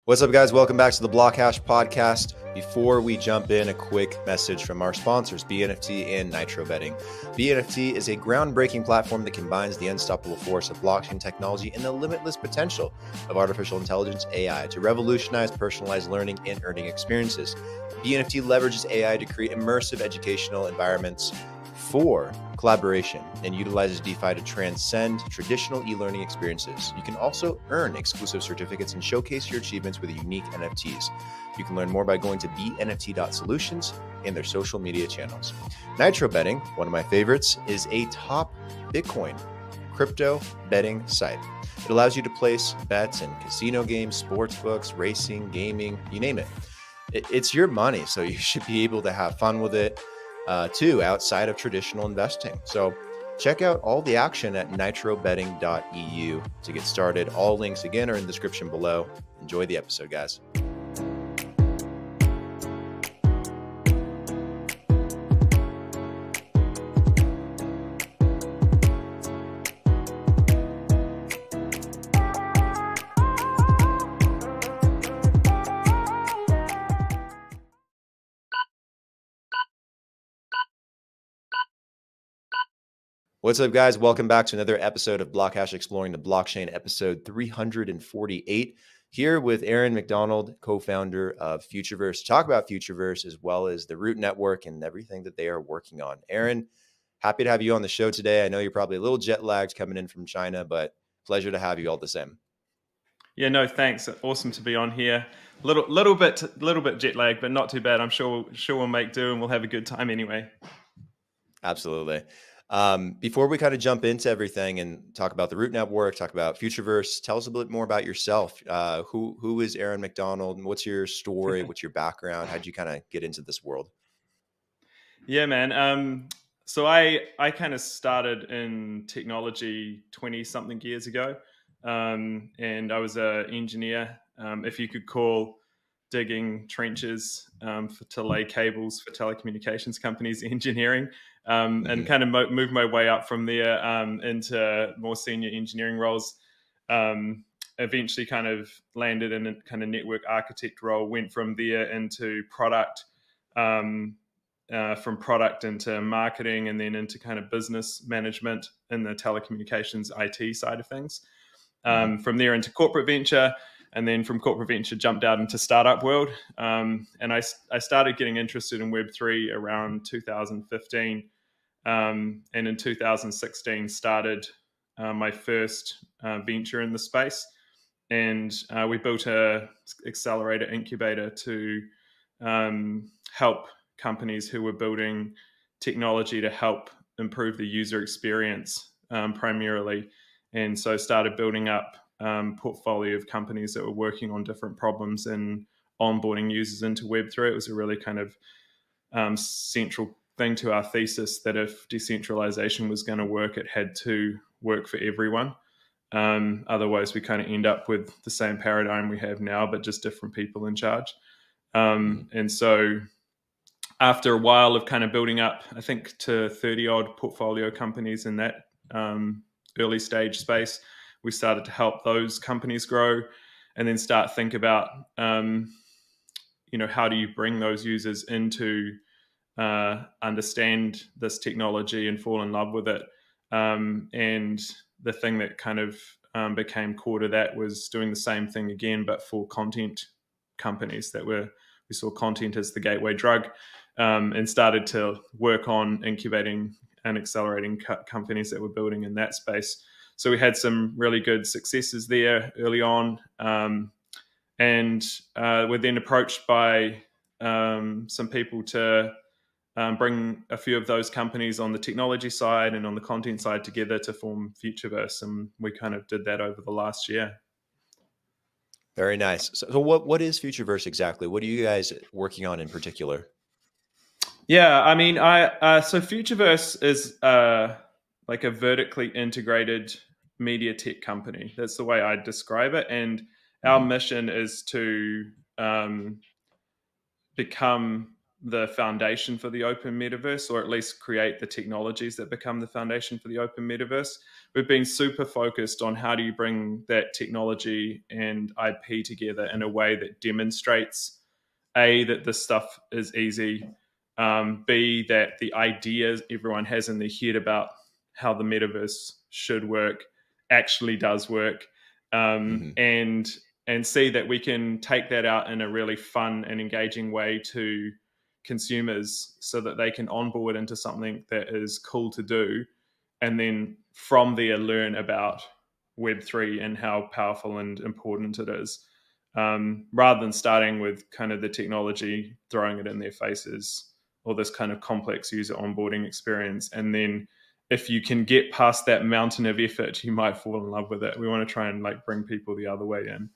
What's up, guys? Welcome back to the BlockHash Podcast. Before we jump in, a quick message from our sponsors, BNFT and Nitro Betting. BNFT is a groundbreaking platform that combines the unstoppable force of blockchain technology and the limitless potential of artificial intelligence, AI, to revolutionize personalized learning and earning experiences. BNFT leverages AI to create immersive educational environments for collaboration and utilizes DeFi to transcend traditional e-learning experiences. You can also earn exclusive certificates and showcase your achievements with unique NFTs. You can learn more by going to bnft.solutions and their social media channels. Nitro Betting, one of my favorites, is a top Bitcoin crypto betting site. It allows you to place bets in casino games, sports books, racing, gaming, you name it. It's your money, so you should be able to have fun with it too, outside of traditional investing. So check out all the action at nitrobetting.eu to get started. All links, again, are in the description below. Enjoy the episode, guys. What's up, guys? Welcome back to another episode of BlockHash Exploring the Blockchain, episode 348. Here with Aaron McDonald, co-founder of Futureverse, to talk about Futureverse as well as the Root Network and everything that they are working on. Aaron, happy to have you on the show today. I know you're probably a little jet lagged coming in from China, but pleasure to have you all the same. Yeah, no, thanks. Awesome to be on here. Little bit jet lag, but not too bad. I'm sure we'll make do, and we'll have a good time anyway. Absolutely. Before we kind of jump into everything and talk about the Root Network, talk about Futureverse, tell us a bit more about yourself. Who is Aaron McDonald? What's your story? What's your background? How'd you kind of get into this world? Yeah, man. So I kind of started in technology 20 something years ago, and I was an engineer, if you could call digging trenches to lay cables for telecommunications companies engineering, and kind of moved my way up from there into more senior engineering roles. Eventually kind of landed in a kind of network architect role, went from there into product, from product into marketing, and then into kind of business management in the telecommunications IT side of things. From there into corporate venture, and then from corporate venture jumped out into startup world. And I started getting interested in Web3 around 2015. And in 2016 started my first venture in the space. And we built a accelerator incubator to help companies who were building technology to help improve the user experience primarily. And so started building up portfolio of companies that were working on different problems and onboarding users into Web3. It was a really kind of central thing to our thesis that if decentralization was going to work, it had to work for everyone. Otherwise, we kind of end up with the same paradigm we have now, but just different people in charge. And so after a while of kind of building up, I think to 30 odd portfolio companies in that early stage space, we started to help those companies grow and then start think about, how do you bring those users into understand this technology and fall in love with it. And the thing that kind of became core to that was doing the same thing again, but for content companies we saw content as the gateway drug, and started to work on incubating and accelerating companies that were building in that space. So we had some really good successes there early on, and we're then approached by some people to bring a few of those companies on the technology side and on the content side together to form Futureverse, and we kind of did that over the last year. Very nice. So what is Futureverse exactly? What are you guys working on in particular? Yeah, I mean, so Futureverse is like a vertically integrated media tech company. That's the way I describe it. And our mission is to become the foundation for the open metaverse, or at least create the technologies that become the foundation for the open metaverse. We've been super focused on how do you bring that technology and IP together in a way that demonstrates, A, that this stuff is easy, B, that the ideas everyone has in their head about how the metaverse should work actually does work, and see that we can take that out in a really fun and engaging way to consumers so that they can onboard into something that is cool to do, and then from there learn about Web3 and how powerful and important it is, rather than starting with kind of the technology, throwing it in their faces, or this kind of complex user onboarding experience. And then if you can get past that mountain of effort, you might fall in love with it. We want to try and like bring people the other way in.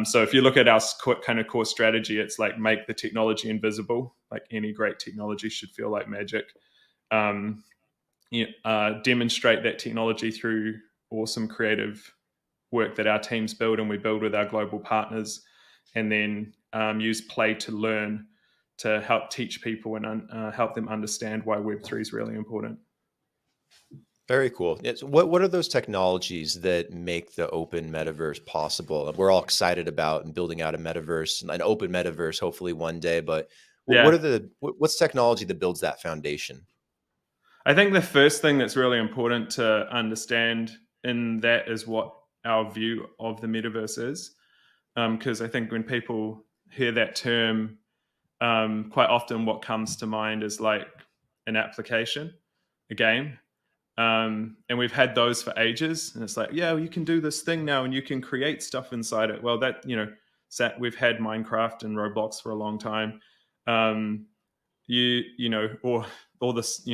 So if you look at our kind of core strategy, it's like make the technology invisible. Like any great technology should feel like magic. Demonstrate that technology through awesome creative work that our teams build and we build with our global partners, and then use play to learn to help teach people and help them understand why Web3 is really important. Very cool. What are those technologies that make the open metaverse possible? We're all excited about and building out a metaverse, an open metaverse, hopefully one day. But what's technology that builds that foundation? I think the first thing that's really important to understand in that is what our view of the metaverse is, because I think when people hear that term, quite often what comes to mind is like an application, a game. And we've had those for ages, and it's like, yeah, well, you can do this thing now and you can create stuff inside it. Well, that, we've had Minecraft and Roblox for a long time. Or this,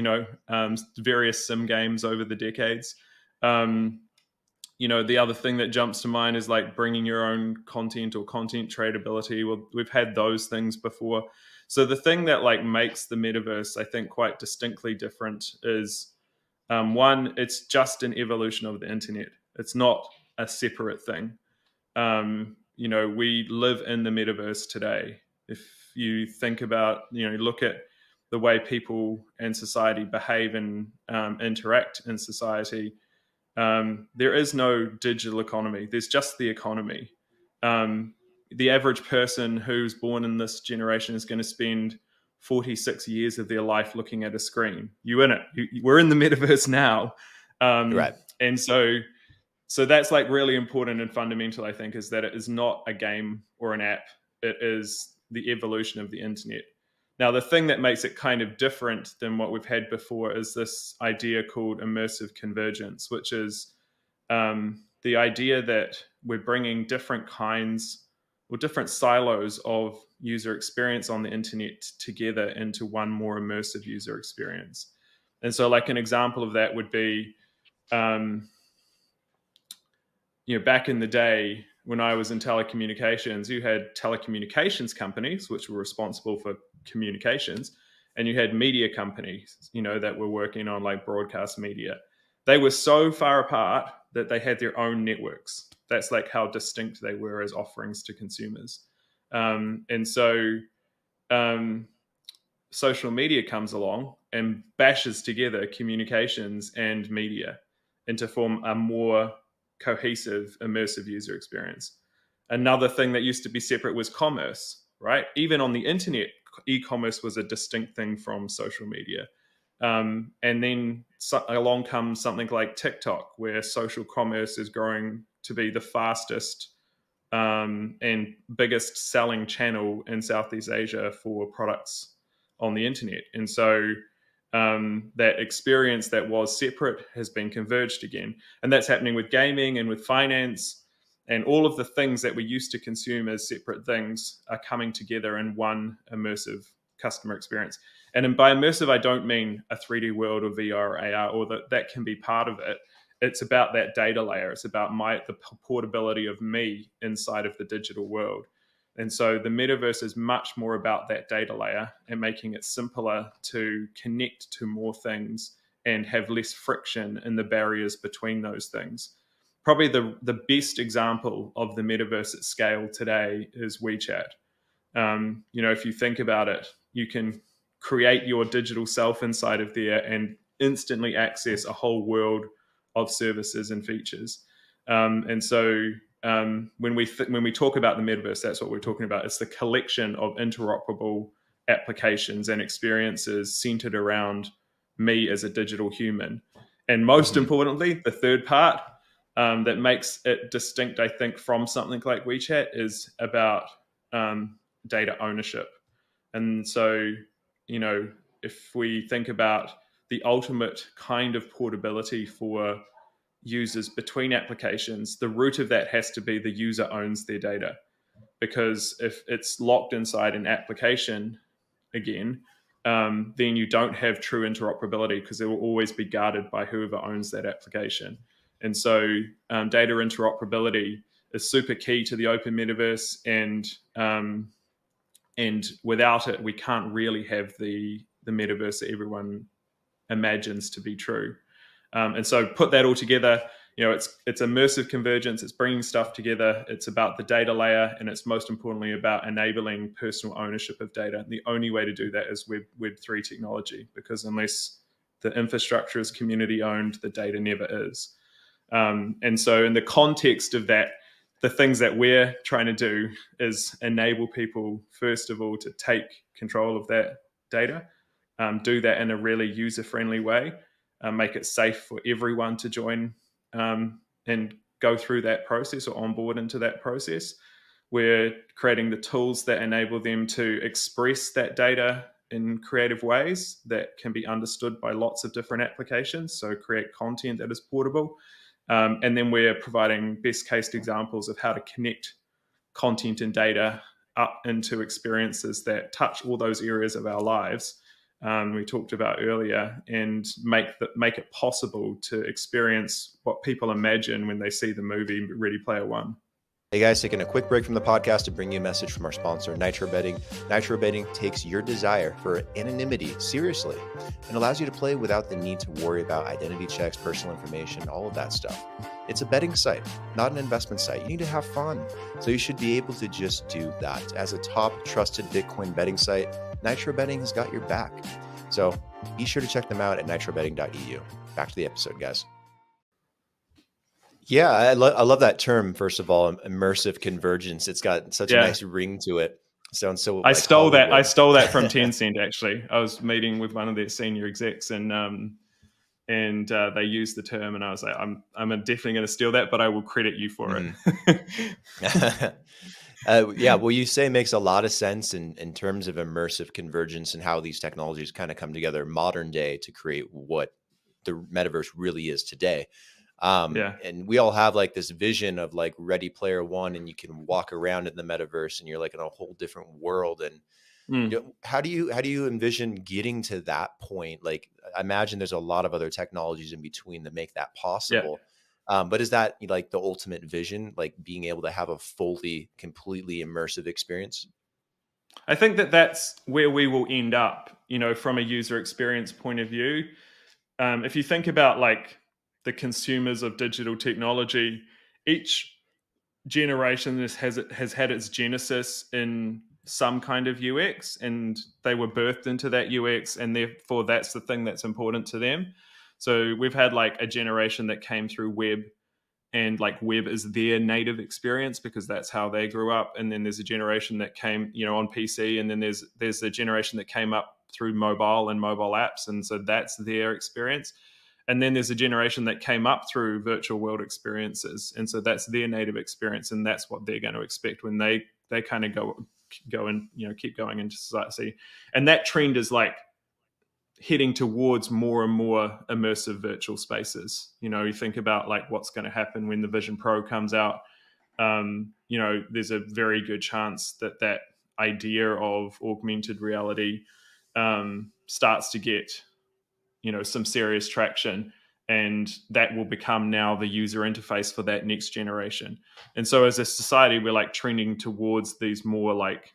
various sim games over the decades. The other thing that jumps to mind is like bringing your own content or content tradability. Well, we've had those things before. So the thing that like makes the metaverse, I think, quite distinctly different is, one, it's just an evolution of the internet. It's not a separate thing. We live in the metaverse today. If you think about, look at the way people and society behave and interact in society, there is no digital economy. There's just the economy. The average person who's born in this generation is going to spend 46 years of their life looking at a screen. We're in the metaverse now. Right. And so that's like really important and fundamental, I think, is that it is not a game or an app. It is the evolution of the internet. Now, the thing that makes it kind of different than what we've had before is this idea called immersive convergence, which is the idea that we're bringing different kinds or different silos of user experience on the internet together into one more immersive user experience. And so like an example of that would be, back in the day when I was in telecommunications, you had telecommunications companies, which were responsible for communications, and you had media companies, that were working on like broadcast media. They were so far apart that they had their own networks. That's like how distinct they were as offerings to consumers. And so social media comes along and bashes together communications and media into form a more cohesive, immersive user experience. Another thing that used to be separate was commerce, right? Even on the internet, e-commerce was a distinct thing from social media. And then along comes something like TikTok, where social commerce is growing to be the fastest and biggest selling channel in Southeast Asia for products on the internet. And so that experience that was separate has been converged again. And that's happening with gaming and with finance, and all of the things that we used to consume as separate things are coming together in one immersive customer experience. And by immersive, I don't mean a 3D world or VR or AR, or that can be part of it. It's about that data layer. It's about the portability of me inside of the digital world. And so the metaverse is much more about that data layer and making it simpler to connect to more things and have less friction in the barriers between those things. Probably the best example of the metaverse at scale today is WeChat. If you think about it, you can create your digital self inside of there and instantly access a whole world of services and features. And so when we talk about the metaverse, that's what we're talking about. It's the collection of interoperable applications and experiences centered around me as a digital human. And most importantly, the third part that makes it distinct, I think, from something like WeChat is about data ownership. And so, if we think about the ultimate kind of portability for users between applications, the root of that has to be the user owns their data. Because if it's locked inside an application, again, then you don't have true interoperability because it will always be guarded by whoever owns that application. And so data interoperability is super key to the open metaverse, and without it, we can't really have the metaverse that everyone imagines to be true. And so put that all together, it's immersive convergence, it's bringing stuff together, it's about the data layer, and it's most importantly about enabling personal ownership of data. And the only way to do that is Web3 technology, because unless the infrastructure is community owned, the data never is. And so in the context of that, the things that we're trying to do is enable people, first of all, to take control of that data, do that in a really user-friendly way, make it safe for everyone to join and go through that process or onboard into that process. We're creating the tools that enable them to express that data in creative ways that can be understood by lots of different applications. So create content that is portable. And then we're providing best case examples of how to connect content and data up into experiences that touch all those areas of our lives we talked about earlier, and make it possible to experience what people imagine when they see the movie Ready Player One. Hey guys, taking a quick break from the podcast to bring you a message from our sponsor, Nitro Betting. Nitro Betting takes your desire for anonymity seriously and allows you to play without the need to worry about identity checks, personal information, all of that stuff. It's a betting site, not an investment site. You need to have fun. So you should be able to just do that. As a top trusted Bitcoin betting site, Nitro Betting has got your back. So be sure to check them out at nitrobetting.eu. Back to the episode, guys. Yeah, I love that term, first of all, immersive convergence. It's got such a nice ring to it. Sounds so I stole that from Tencent, actually. I was meeting with one of their senior execs, and they used the term, and I was like, I'm definitely going to steal that, but I will credit you for it. Yeah, well, you say makes a lot of sense in terms of immersive convergence and how these technologies kind of come together modern day to create what the metaverse really is today. And we all have like this vision of like Ready Player One, and you can walk around in the metaverse and you're like in a whole different world. And how do you envision getting to that point? Like, I imagine there's a lot of other technologies in between that make that possible. But is that like the ultimate vision, like being able to have a fully, completely immersive experience? I think that's where we will end up, from a user experience point of view. If you think about like the consumers of digital technology, each generation has had its genesis in some kind of UX, and they were birthed into that UX, and therefore that's the thing that's important to them. So we've had like a generation that came through web, and like web is their native experience because that's how they grew up. And then there's a generation that came, on PC, and then there's a generation that came up through mobile and mobile apps, and so that's their experience. And then there's a generation that came up through virtual world experiences, and so that's their native experience, and that's what they're going to expect when they kind of go and keep going into society. And that trend is like heading towards more and more immersive virtual spaces. You think about like what's going to happen when the Vision Pro comes out. There's a very good chance that idea of augmented reality starts to get some serious traction, and that will become now the user interface for that next generation. And so as a society, we're like trending towards these more like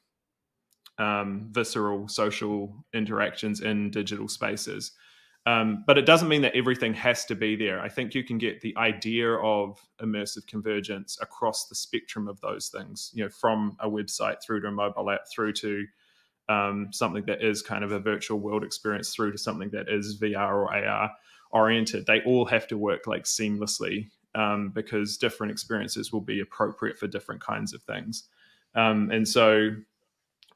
visceral social interactions in digital spaces. But it doesn't mean that everything has to be there. I think you can get the idea of immersive convergence across the spectrum of those things, from a website through to a mobile app, through to something that is kind of a virtual world experience through to something that is VR or AR oriented, they all have to work like seamlessly, because different experiences will be appropriate for different kinds of things. And so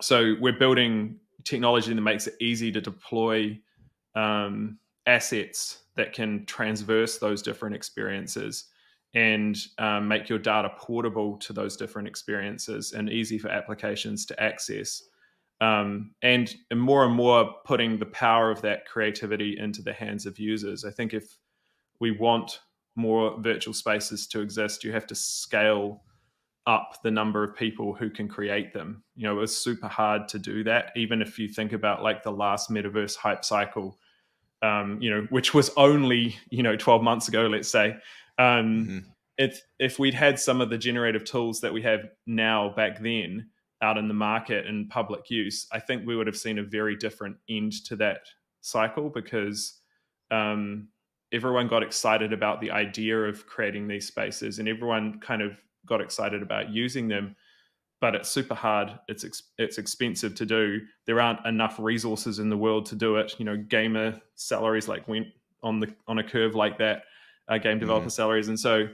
we're building technology that makes it easy to deploy assets that can transverse those different experiences and make your data portable to those different experiences and easy for applications to access. And more putting the power of that creativity into the hands of users. I think if we want more virtual spaces to exist, you have to scale up the number of people who can create them. You know, it was super hard to do that. Even if you think about like the last Metaverse hype cycle, which was only, 12 months ago, let's say, if we'd had some of the generative tools that we have now back then out in the market and public use, I think we would have seen a very different end to that cycle, because everyone got excited about the idea of creating these spaces and everyone kind of got excited about using them, but it's super hard. It's expensive to do. There aren't enough resources in the world to do it. Gamer salaries like went on a curve like that, game developer salaries. And so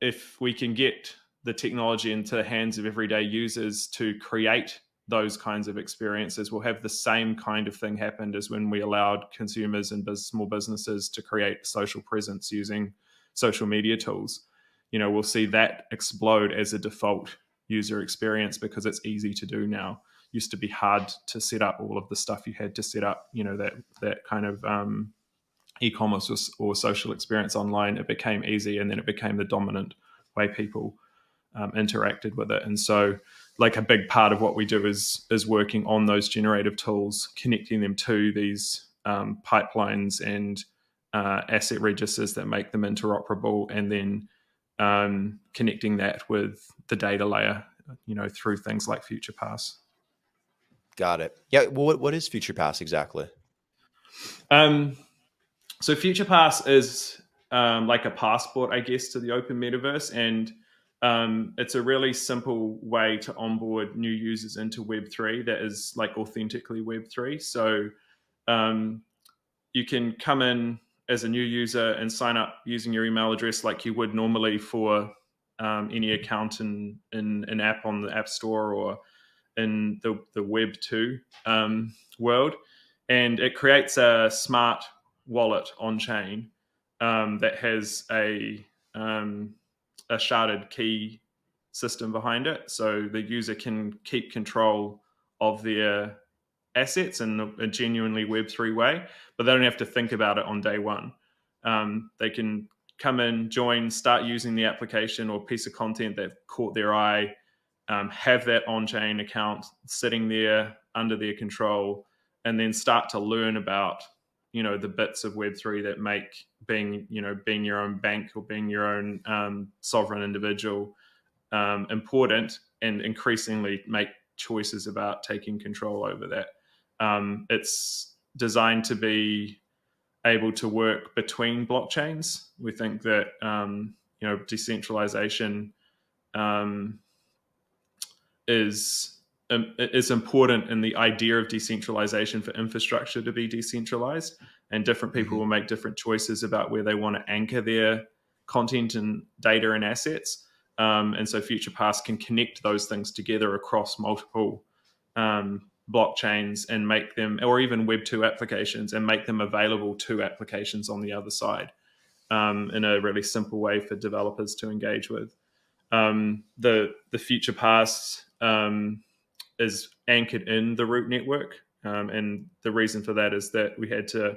if we can get the technology into the hands of everyday users to create those kinds of experiences, we'll have the same kind of thing happen as when we allowed consumers and small businesses to create social presence using social media tools. We'll see that explode as a default user experience because it's easy to do now. Used to be hard to set up all of the stuff you had to set up, that kind of e-commerce or social experience online. It became easy, and then it became the dominant way people interacted with it. And so like a big part of what we do is working on those generative tools, connecting them to these pipelines and asset registers that make them interoperable, and then connecting that with the data layer, through things like FuturePass. Got it. Yeah. Well, what is FuturePass exactly? So FuturePass is like a passport, I guess, to the open metaverse, and it's a really simple way to onboard new users into Web3 that is like authentically Web3. So you can come in as a new user and sign up using your email address like you would normally for any account in an app on the App Store or in the Web 2 world. And it creates a smart wallet on chain that has a sharded key system behind it. So the user can keep control of their assets in a genuinely Web3 way, but they don't have to think about it on day one. They can come in, join, start using the application or piece of content that caught their eye, have that on-chain account sitting there under their control, and then start to learn about, the bits of Web3 that make being your own bank or being your own sovereign individual important, and increasingly make choices about taking control over that. It's designed to be able to work between blockchains. We think that decentralization is important in the idea of decentralization for infrastructure to be decentralized, and different people will make different choices about where they want to anchor their content and data and assets. And so FuturePass can connect those things together across multiple blockchains and make them, or even Web 2 applications, and make them available to applications on the other side in a really simple way for developers to engage with. The FuturePass is anchored in the root network, and the reason for that is that we had to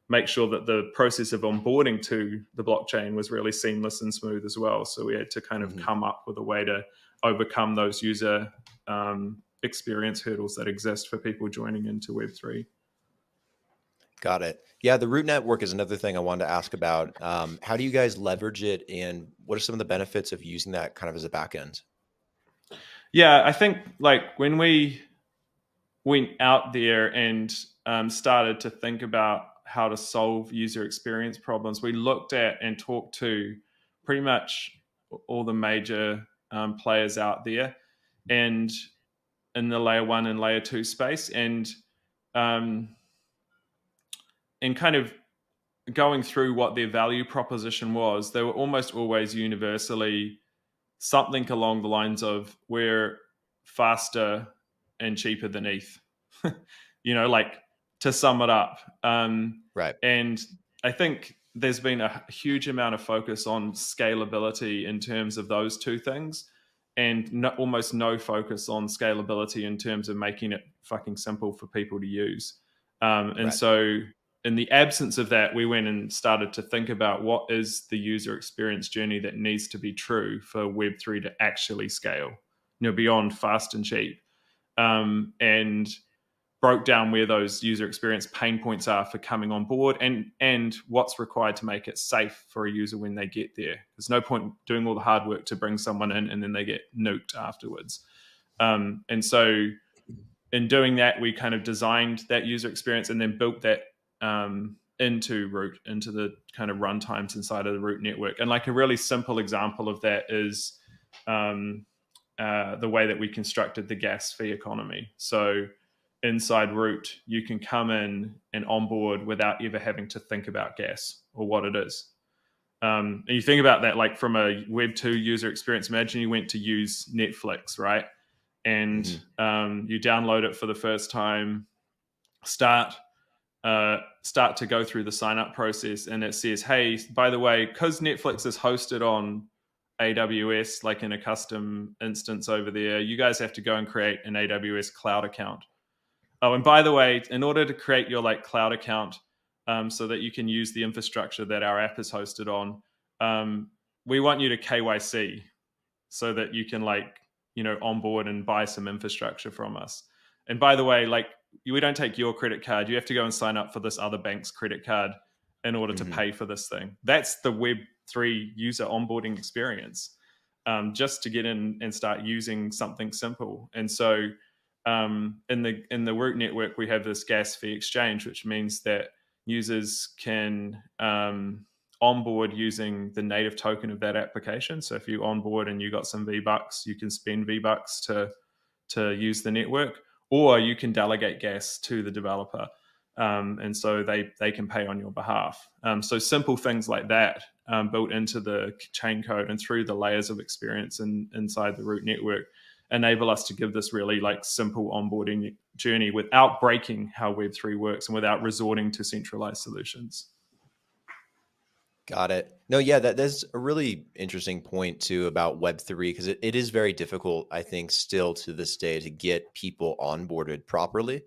make sure that the process of onboarding to the blockchain was really seamless and smooth as well. So we had to kind of come up with a way to overcome those user experience hurdles that exist for people joining into Web3. Got it. Yeah, the root network is another thing I wanted to ask about. How do you guys leverage it, and what are some of the benefits of using that kind of as a backend? Yeah, I think like when we went out there and started to think about how to solve user experience problems, we looked at and talked to pretty much all the major players out there. And in the layer 1 and layer 2 space, and kind of going through what their value proposition was. They were almost always universally something along the lines of, we're faster and cheaper than ETH. Like, to sum it up. Right. And I think there's been a huge amount of focus on scalability in terms of those two things, and almost no focus on scalability in terms of making it fucking simple for people to use. And so in the absence of that, we went and started to think about what is the user experience journey that needs to be true for Web3 to actually scale, beyond fast and cheap. And broke down where those user experience pain points are for coming on board, and what's required to make it safe for a user when they get there. There's no point doing all the hard work to bring someone in and then they get nuked afterwards. And so in doing that, we kind of designed that user experience and then built that into Root, into the kind of runtimes inside of the Root network. And like a really simple example of that is the way that we constructed the gas fee economy. So inside Root, you can come in and onboard without ever having to think about gas or what it is. And you think about that, like from a Web 2 user experience. Imagine you went to use Netflix, right? And you download it for the first time, start to go through the sign up process, and it says, hey, by the way, because Netflix is hosted on AWS, like in a custom instance over there, you guys have to go and create an AWS cloud account. Oh, and by the way, in order to create your like cloud account, so that you can use the infrastructure that our app is hosted on, we want you to KYC so that you can onboard and buy some infrastructure from us. And by the way, we don't take your credit card. You have to go and sign up for this other bank's credit card in order to pay for this thing. That's the Web3 user onboarding experience, just to get in and start using something simple. And so in the Root network, we have this gas fee exchange, which means that users can onboard using the native token of that application. So if you onboard and you got some V-Bucks, you can spend V-Bucks to use the network, or you can delegate gas to the developer. And so they can pay on your behalf. So simple things like that built into the chain code and through the layers of experience inside the Root network enable us to give this really simple onboarding journey without breaking how Web3 works and without resorting to centralized solutions. Got it. No, yeah, that's a really interesting point too about Web3, because it is very difficult, I think, still to this day to get people onboarded properly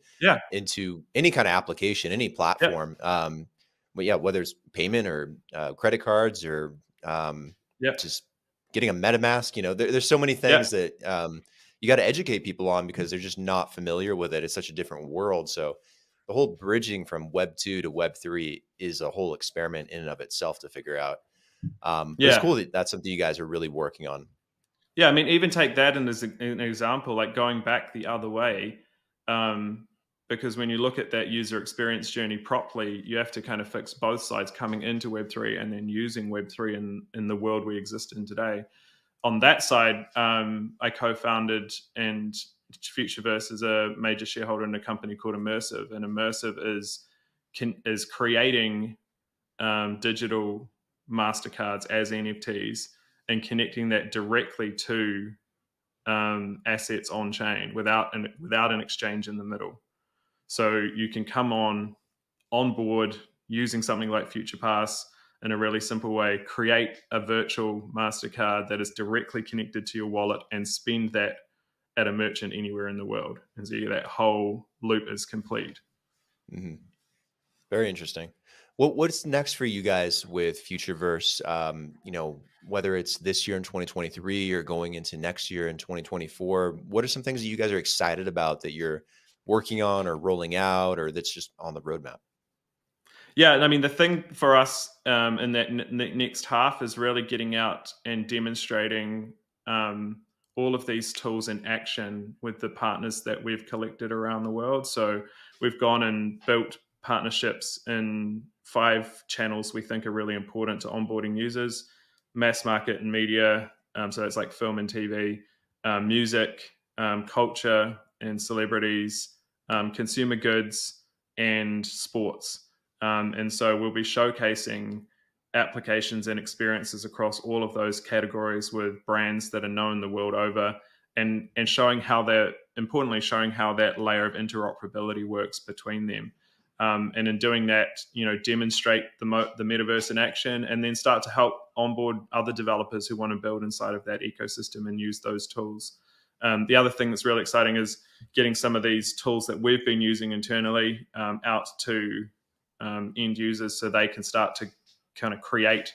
into any kind of application, any platform. But yeah, whether it's payment or credit cards or just getting a MetaMask, there's so many things that you got to educate people on because they're just not familiar with it. It's such a different world. So the whole bridging from Web 2 to Web 3 is a whole experiment in and of itself to figure out. But it's cool that that's something you guys are really working on. Yeah, I mean, even take that as an example, like going back the other way, because when you look at that user experience journey properly, you have to kind of fix both sides, coming into Web 3 and then using Web 3 in the world we exist in today. On that side, I co-founded, and Futureverse is a major shareholder in a company called Immersive, and Immersive is creating digital MasterCards as NFTs and connecting that directly to assets on chain without an exchange in the middle. So you can come on board using something like FuturePass in a really simple way, create a virtual MasterCard that is directly connected to your wallet and spend that at a merchant anywhere in the world. And so that whole loop is complete. Mm-hmm. Very interesting. What's next for you guys with Futureverse? Whether it's this year in 2023 or going into next year in 2024, what are some things that you guys are excited about that you're working on or rolling out, or that's just on the roadmap? Yeah, I mean, the thing for us in that next half is really getting out and demonstrating all of these tools in action with the partners that we've collected around the world. So we've gone and built partnerships in 5 channels we think are really important to onboarding users: mass market and media. So it's like film and TV, music, culture, and celebrities, consumer goods, and sports. And so we'll be showcasing applications and experiences across all of those categories with brands that are known the world over, and showing how that layer of interoperability works between them. And in doing that, demonstrate the metaverse in action, and then start to help onboard other developers who want to build inside of that ecosystem and use those tools. The other thing that's really exciting is getting some of these tools that we've been using internally out to end users, so they can start to kind of create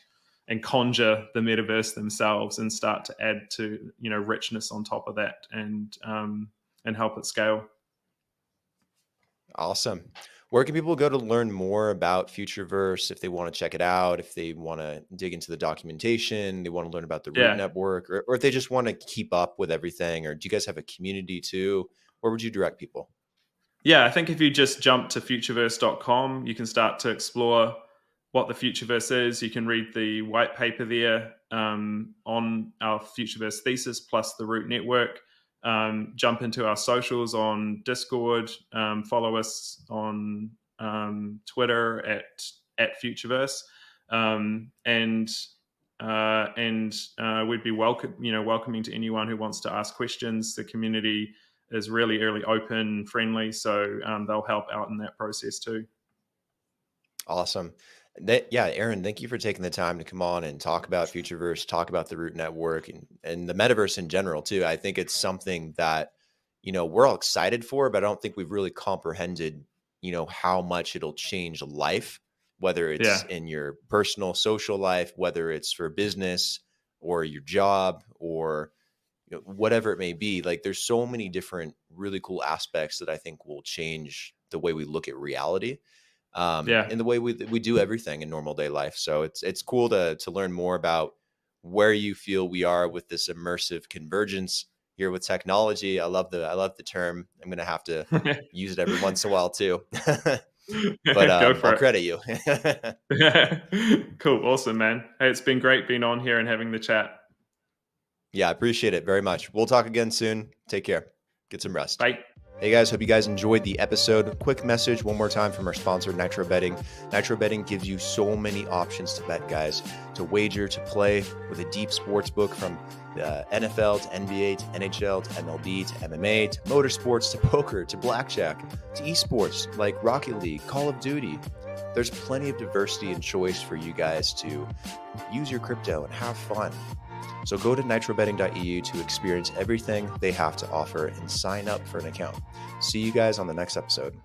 and conjure the metaverse themselves and start to add to richness on top of that, and help it scale. Awesome. Where can people go to learn more about Futureverse if they want to check it out, if they want to dig into the documentation, they want to learn about the root network, or if they just want to keep up with everything? Or do you guys have a community too? Where would you direct people? Yeah, I think if you just jump to futureverse.com, you can start to explore what the Futureverse is. You can read the white paper there on our Futureverse thesis plus the root network. Jump into our socials on Discord, follow us on Twitter at Futureverse, and we'd be welcoming to anyone who wants to ask questions. The community is really open, friendly, so they'll help out in that process too. Awesome. Aaron, thank you for taking the time to come on and talk about Futureverse, talk about the root network, and the metaverse in general too. I think it's something that, we're all excited for, but I don't think we've really comprehended, how much it'll change life, whether it's in your personal social life, whether it's for business or your job or whatever it may be. Like, there's so many different really cool aspects that I think will change the way we look at reality. In the way we do everything in normal day life. So it's cool to learn more about where you feel we are with this immersive convergence here with technology. I love the term. I'm going to have to use it every once in a while too, but I'll credit you. Cool. Awesome, man. Hey, it's been great being on here and having the chat. Yeah, I appreciate it very much. We'll talk again soon. Take care. Get some rest. Bye. Hey guys, hope you guys enjoyed the episode. Quick message one more time from our sponsor, Nitro Betting. Nitro Betting gives you so many options to bet, guys, to wager, to play with a deep sports book from NFL to NBA to NHL to MLB to MMA to motorsports to poker to blackjack to esports like Rocket League, Call of Duty. There's plenty of diversity and choice for you guys to use your crypto and have fun. So go to nitrobetting.eu to experience everything they have to offer and sign up for an account. See you guys on the next episode.